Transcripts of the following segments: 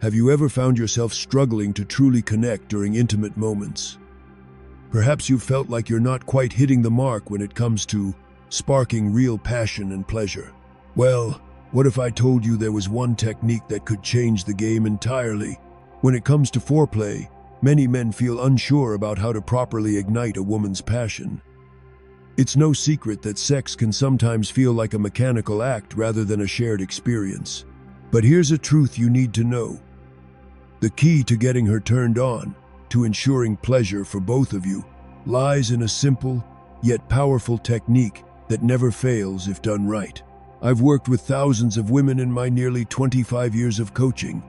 Have you ever found yourself struggling to truly connect during intimate moments? Perhaps you felt like you're not quite hitting the mark when it comes to sparking real passion and pleasure. Well, what if I told you there was one technique that could change the game entirely? When it comes to foreplay, many men feel unsure about how to properly ignite a woman's passion. It's no secret that sex can sometimes feel like a mechanical act rather than a shared experience. But here's a truth you need to know. The key to getting her turned on, to ensuring pleasure for both of you, lies in a simple, yet powerful technique that never fails if done right. I've worked with thousands of women in my nearly 25 years of coaching,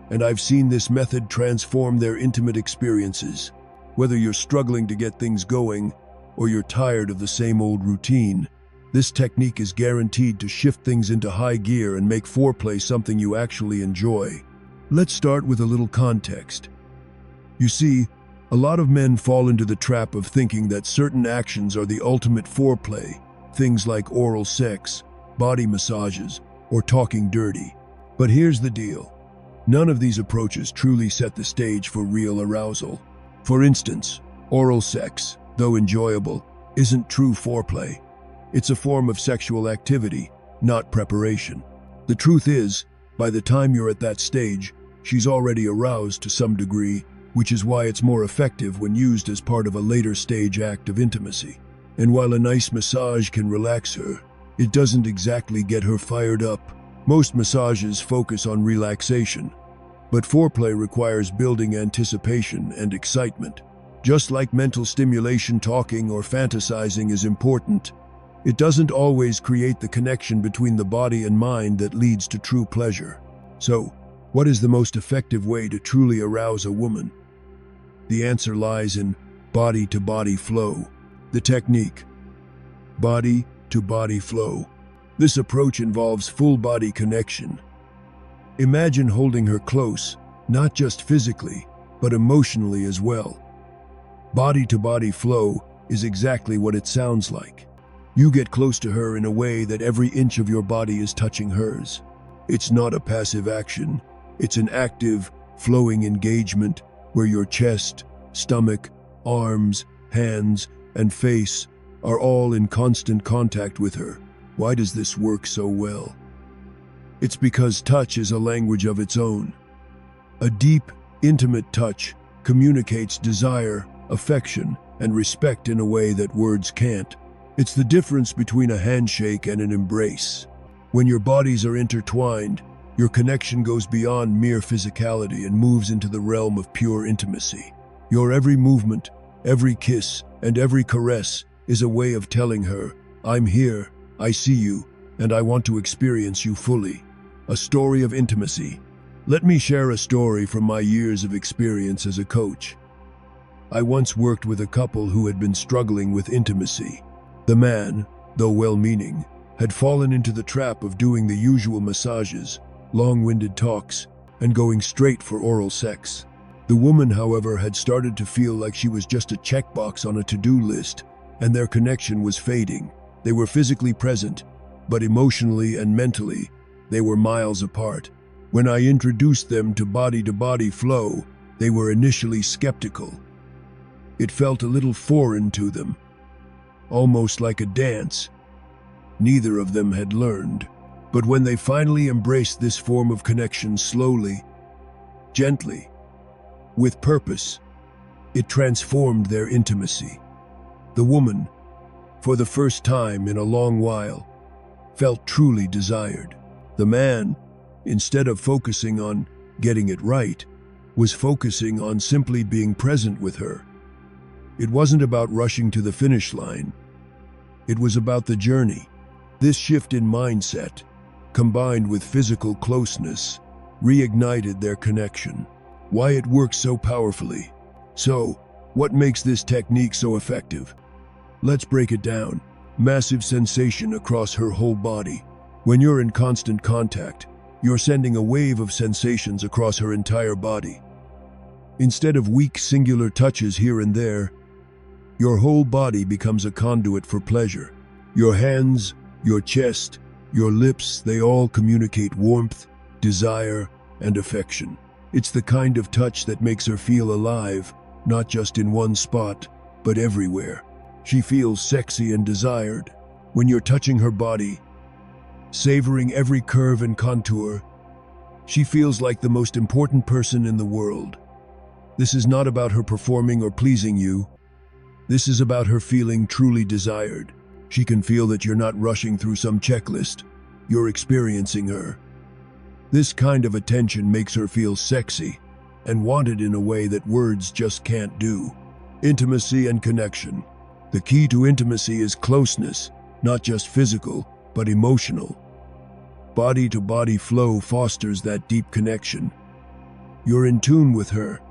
and I've seen this method transform their intimate experiences. Whether you're struggling to get things going, or you're tired of the same old routine, this technique is guaranteed to shift things into high gear and make foreplay something you actually enjoy. Let's start with a little context. You see, a lot of men fall into the trap of thinking that certain actions are the ultimate foreplay, things like oral sex, body massages, or talking dirty. But here's the deal. None of these approaches truly set the stage for real arousal. For instance, oral sex, though enjoyable, isn't true foreplay. It's a form of sexual activity, not preparation. The truth is, by the time you're at that stage, she's already aroused to some degree, which is why it's more effective when used as part of a later stage act of intimacy. And while a nice massage can relax her, it doesn't exactly get her fired up. Most massages focus on relaxation, but foreplay requires building anticipation and excitement. Just like mental stimulation, talking or fantasizing is important, it doesn't always create the connection between the body and mind that leads to true pleasure. So, what is the most effective way to truly arouse a woman? The answer lies in body-to-body flow. The technique, body-to-body flow. This approach involves full-body connection. Imagine holding her close, not just physically, but emotionally as well. Body-to-body flow is exactly what it sounds like. You get close to her in a way that every inch of your body is touching hers. It's not a passive action. It's an active, flowing engagement where your chest, stomach, arms, hands, and face are all in constant contact with her. Why does this work so well? It's because touch is a language of its own. A deep, intimate touch communicates desire, affection, and respect in a way that words can't. It's the difference between a handshake and an embrace. When your bodies are intertwined, your connection goes beyond mere physicality and moves into the realm of pure intimacy. Your every movement, every kiss, and every caress is a way of telling her, "I'm here, I see you, and I want to experience you fully." A story of intimacy. Let me share a story from my years of experience as a coach. I once worked with a couple who had been struggling with intimacy. The man, though well-meaning, had fallen into the trap of doing the usual massages, long-winded talks, and going straight for oral sex. The woman, however, had started to feel like she was just a checkbox on a to-do list, and their connection was fading. They were physically present, but emotionally and mentally, they were miles apart. When I introduced them to body-to-body flow, they were initially skeptical. It felt a little foreign to them, almost like a dance. Neither of them had learned. But when they finally embraced this form of connection slowly, gently, with purpose, it transformed their intimacy. The woman, for the first time in a long while, felt truly desired. The man, instead of focusing on getting it right, was focusing on simply being present with her. It wasn't about rushing to the finish line. It was about the journey. This shift in mindset, combined with physical closeness, reignited their connection. Why it works so powerfully. So, what makes this technique so effective? Let's break it down. Massive sensation across her whole body. When you're in constant contact, you're sending a wave of sensations across her entire body. Instead of weak singular touches here and there, your whole body becomes a conduit for pleasure. Your hands, your chest, your lips, they all communicate warmth, desire, and affection. It's the kind of touch that makes her feel alive, not just in one spot, but everywhere. She feels sexy and desired. When you're touching her body, savoring every curve and contour, she feels like the most important person in the world. This is not about her performing or pleasing you. This is about her feeling truly desired. She can feel that you're not rushing through some checklist. You're experiencing her. This kind of attention makes her feel sexy and wanted in a way that words just can't do. Intimacy and connection. The key to intimacy is closeness, not just physical, but emotional. Body-to-body flow fosters that deep connection. You're in tune with her,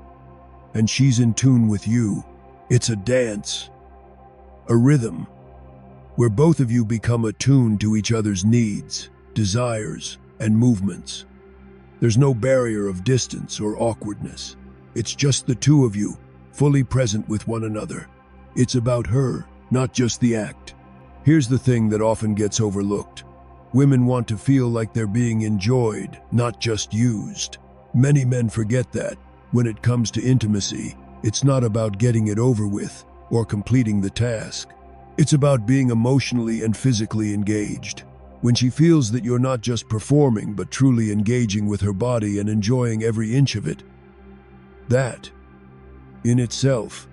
and she's in tune with you. It's a dance, a rhythm, where both of you become attuned to each other's needs, desires, and movements. There's no barrier of distance or awkwardness. It's just the two of you, fully present with one another. It's about her, not just the act. Here's the thing that often gets overlooked. Women want to feel like they're being enjoyed, not just used. Many men forget that. When it comes to intimacy, it's not about getting it over with or completing the task. It's about being emotionally and physically engaged. When she feels that you're not just performing but truly engaging with her body and enjoying every inch of it, that, in itself,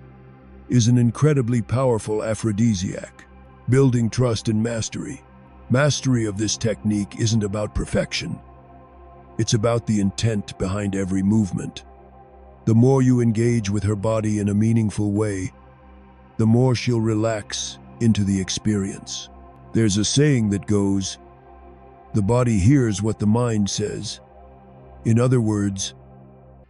is an incredibly powerful aphrodisiac, building trust and mastery. Mastery of this technique isn't about perfection. It's about the intent behind every movement. The more you engage with her body in a meaningful way, the more she'll relax into the experience. There's a saying that goes, "The body hears what the mind says." In other words,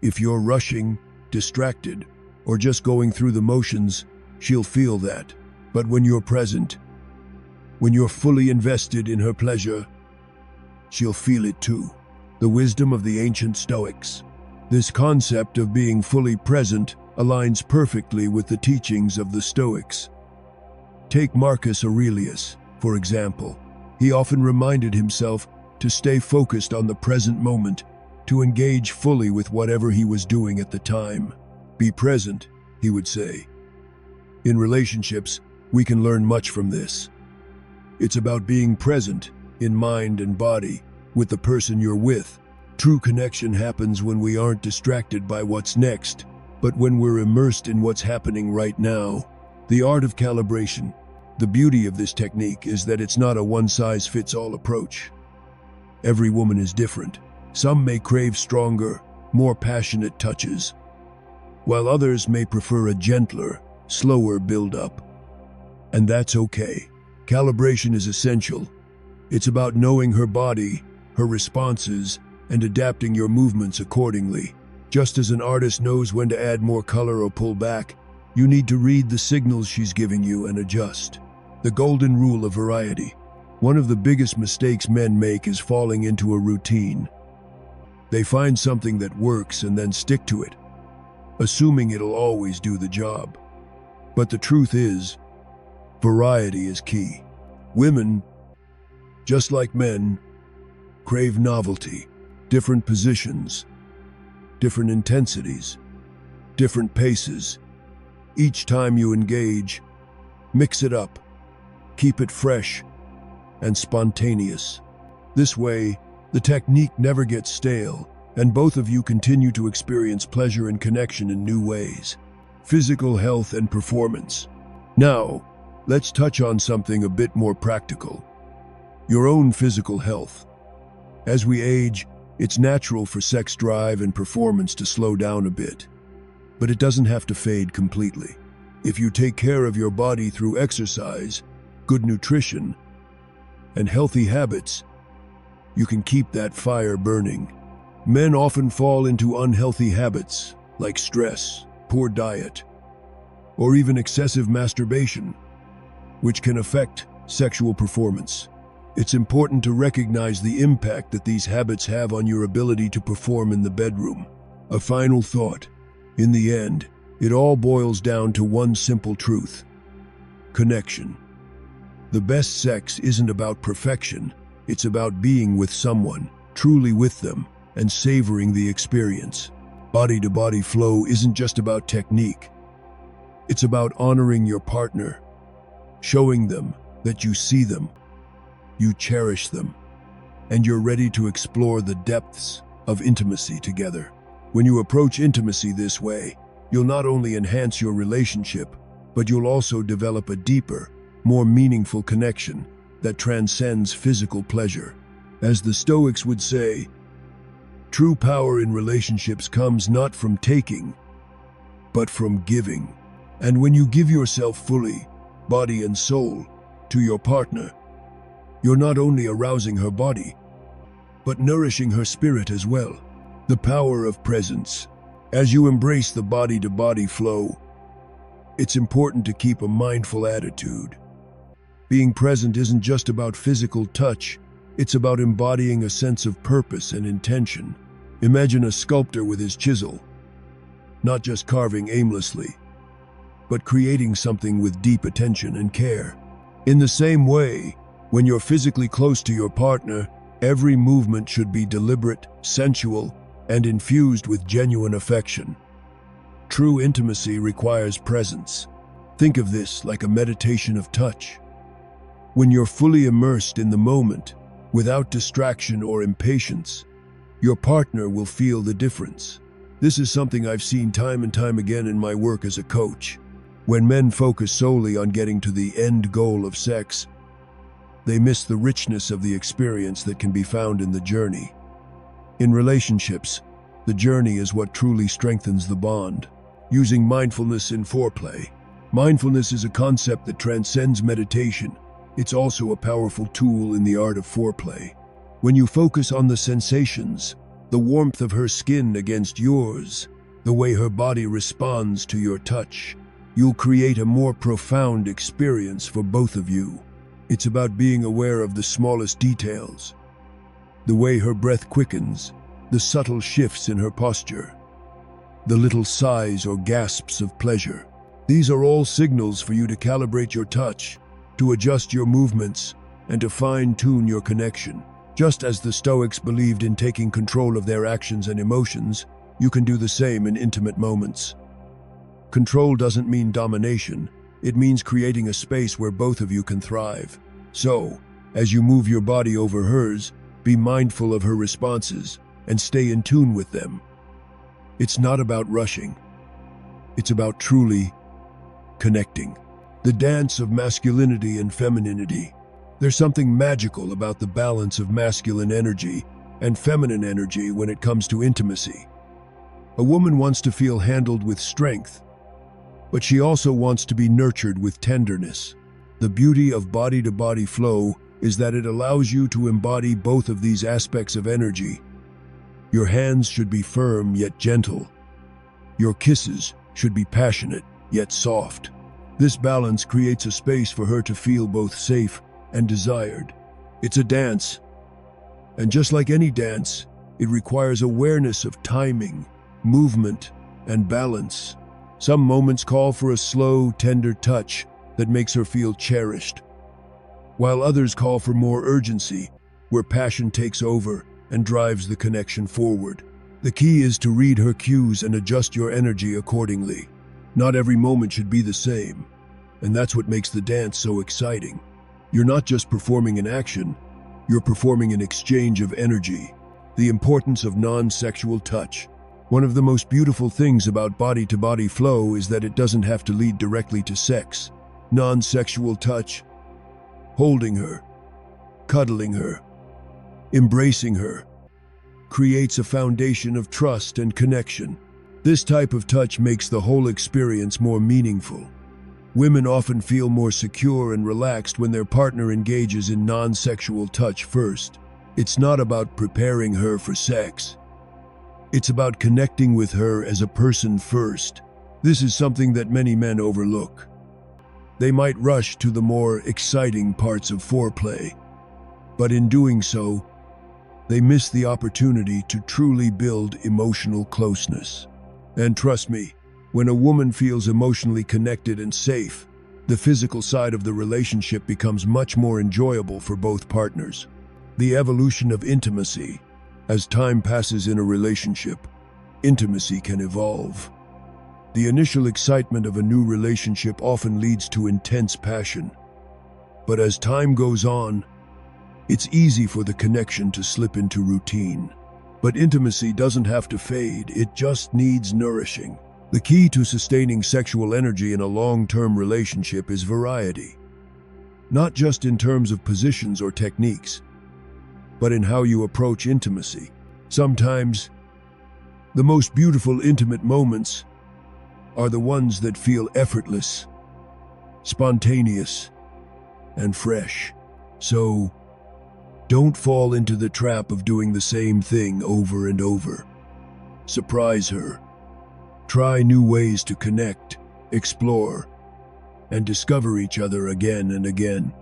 if you're rushing, distracted, or just going through the motions, she'll feel that. But when you're present, when you're fully invested in her pleasure, she'll feel it too. The wisdom of the ancient Stoics. This concept of being fully present aligns perfectly with the teachings of the Stoics. Take Marcus Aurelius, for example. He often reminded himself to stay focused on the present moment, to engage fully with whatever he was doing at the time. Be present, he would say. In relationships, we can learn much from this. It's about being present, in mind and body, with the person you're with. True connection happens when we aren't distracted by what's next, but when we're immersed in what's happening right now. The art of calibration. The beauty of this technique is that it's not a one-size-fits-all approach. Every woman is different. Some may crave stronger, more passionate touches, while others may prefer a gentler, slower build-up. And that's okay. Calibration is essential. It's about knowing her body, her responses, and adapting your movements accordingly. Just as an artist knows when to add more color or pull back, you need to read the signals she's giving you and adjust. The golden rule of variety. One of the biggest mistakes men make is falling into a routine. They find something that works and then stick to it, assuming it'll always do the job. But the truth is, variety is key. Women, just like men, crave novelty, different positions, different intensities, different paces. Each time you engage, mix it up, keep it fresh and spontaneous. This way, the technique never gets stale, and both of you continue to experience pleasure and connection in new ways. Physical health and performance. Now, let's touch on something a bit more practical. Your own physical health. As we age, it's natural for sex drive and performance to slow down a bit, but it doesn't have to fade completely. If you take care of your body through exercise, good nutrition, and healthy habits, you can keep that fire burning. Men often fall into unhealthy habits like stress, poor diet, or even excessive masturbation, which can affect sexual performance. It's important to recognize the impact that these habits have on your ability to perform in the bedroom. A final thought. In the end, it all boils down to one simple truth: connection. The best sex isn't about perfection, it's about being with someone, truly with them, and savoring the experience. Body-to-body flow isn't just about technique. It's about honoring your partner, showing them that you see them, you cherish them, and you're ready to explore the depths of intimacy together. When you approach intimacy this way, you'll not only enhance your relationship, but you'll also develop a deeper, more meaningful connection that transcends physical pleasure. As the Stoics would say, true power in relationships comes not from taking, but from giving. And when you give yourself fully, body and soul, to your partner, you're not only arousing her body, but nourishing her spirit as well. The power of presence. As you embrace the body-to-body flow, it's important to keep a mindful attitude. Being present isn't just about physical touch, it's about embodying a sense of purpose and intention. Imagine a sculptor with his chisel, not just carving aimlessly, but creating something with deep attention and care. In the same way, when you're physically close to your partner, every movement should be deliberate, sensual, and infused with genuine affection. True intimacy requires presence. Think of this like a meditation of touch. When you're fully immersed in the moment, without distraction or impatience, your partner will feel the difference. This is something I've seen time and time again in my work as a coach. When men focus solely on getting to the end goal of sex, they miss the richness of the experience that can be found in the journey. In relationships, the journey is what truly strengthens the bond. Using mindfulness in foreplay. Mindfulness is a concept that transcends meditation. It's also a powerful tool in the art of foreplay. When you focus on the sensations, the warmth of her skin against yours, the way her body responds to your touch, you'll create a more profound experience for both of you. It's about being aware of the smallest details, the way her breath quickens, the subtle shifts in her posture, the little sighs or gasps of pleasure. These are all signals for you to calibrate your touch, to adjust your movements, and to fine-tune your connection. Just as the Stoics believed in taking control of their actions and emotions, you can do the same in intimate moments. Control doesn't mean domination. It means creating a space where both of you can thrive. So, as you move your body over hers, be mindful of her responses and stay in tune with them. It's not about rushing. It's about truly connecting. The dance of masculinity and femininity. There's something magical about the balance of masculine energy and feminine energy when it comes to intimacy. A woman wants to feel handled with strength, but she also wants to be nurtured with tenderness. The beauty of body-to-body flow is that it allows you to embody both of these aspects of energy. Your hands should be firm yet gentle. Your kisses should be passionate yet soft. This balance creates a space for her to feel both safe and desired. It's a dance, and just like any dance, it requires awareness of timing, movement, and balance. Some moments call for a slow, tender touch that makes her feel cherished, while others call for more urgency, where passion takes over and drives the connection forward. The key is to read her cues and adjust your energy accordingly. Not every moment should be the same, and that's what makes the dance so exciting. You're not just performing an action, you're performing an exchange of energy. The importance of non-sexual touch. One of the most beautiful things about body-to-body flow is that it doesn't have to lead directly to sex. Non-sexual touch, holding her, cuddling her, embracing her, creates a foundation of trust and connection. This type of touch makes the whole experience more meaningful. Women often feel more secure and relaxed when their partner engages in non-sexual touch first. It's not about preparing her for sex. It's about connecting with her as a person first. This is something that many men overlook. They might rush to the more exciting parts of foreplay, but in doing so, they miss the opportunity to truly build emotional closeness. And trust me, when a woman feels emotionally connected and safe, the physical side of the relationship becomes much more enjoyable for both partners. The evolution of intimacy. As time passes in a relationship, intimacy can evolve. The initial excitement of a new relationship often leads to intense passion. But as time goes on, it's easy for the connection to slip into routine. But intimacy doesn't have to fade, it just needs nourishing. The key to sustaining sexual energy in a long-term relationship is variety. Not just in terms of positions or techniques, but in how you approach intimacy. Sometimes, the most beautiful intimate moments are the ones that feel effortless, spontaneous, and fresh. So, don't fall into the trap of doing the same thing over and over. Surprise her. Try new ways to connect, explore, and discover each other again and again.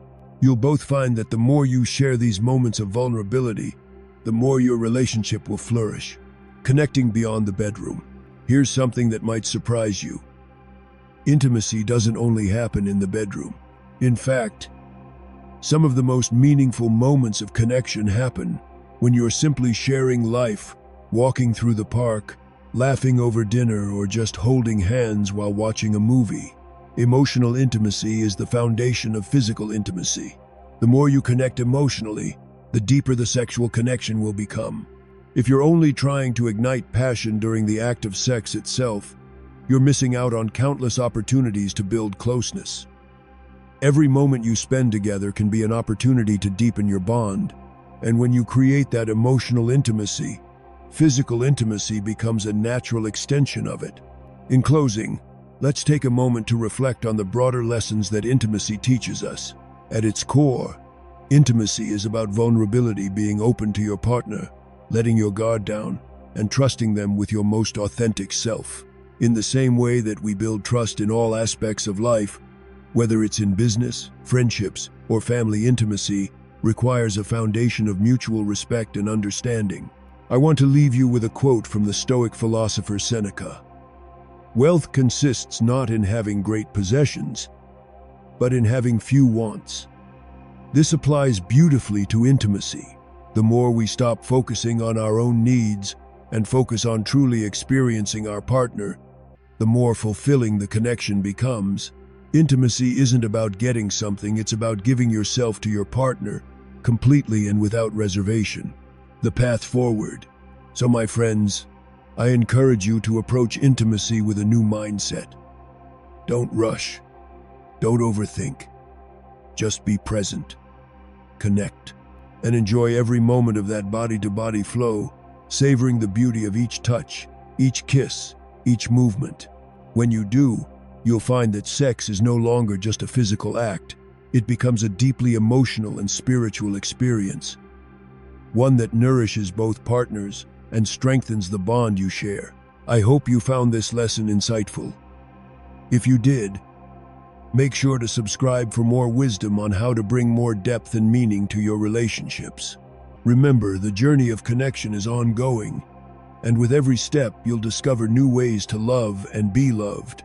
You'll both find that the more you share these moments of vulnerability, the more your relationship will flourish. Connecting beyond the bedroom. Here's something that might surprise you. Intimacy doesn't only happen in the bedroom. In fact, some of the most meaningful moments of connection happen when you're simply sharing life, walking through the park, laughing over dinner, or just holding hands while watching a movie. Emotional intimacy is the foundation of physical intimacy. The more you connect emotionally, the deeper the sexual connection will become. If you're only trying to ignite passion during the act of sex itself, you're missing out on countless opportunities to build closeness. Every moment you spend together can be an opportunity to deepen your bond, and when you create that emotional intimacy, physical intimacy becomes a natural extension of it. In closing, let's take a moment to reflect on the broader lessons that intimacy teaches us. At its core, intimacy is about vulnerability, being open to your partner, letting your guard down, and trusting them with your most authentic self. In the same way that we build trust in all aspects of life, whether it's in business, friendships, or family, intimacy requires a foundation of mutual respect and understanding. I want to leave you with a quote from the Stoic philosopher Seneca. Wealth consists not in having great possessions, but in having few wants. This applies beautifully to intimacy. The more we stop focusing on our own needs and focus on truly experiencing our partner, the more fulfilling the connection becomes. Intimacy isn't about getting something, it's about giving yourself to your partner, completely and without reservation. The path forward. So my friends, I encourage you to approach intimacy with a new mindset. Don't rush. Don't overthink. Just be present. Connect. And enjoy every moment of that body-to-body flow, savoring the beauty of each touch, each kiss, each movement. When you do, you'll find that sex is no longer just a physical act. It becomes a deeply emotional and spiritual experience, one that nourishes both partners and strengthens the bond you share. I hope you found this lesson insightful. If you did, make sure to subscribe for more wisdom on how to bring more depth and meaning to your relationships. Remember, the journey of connection is ongoing, and with every step, you'll discover new ways to love and be loved.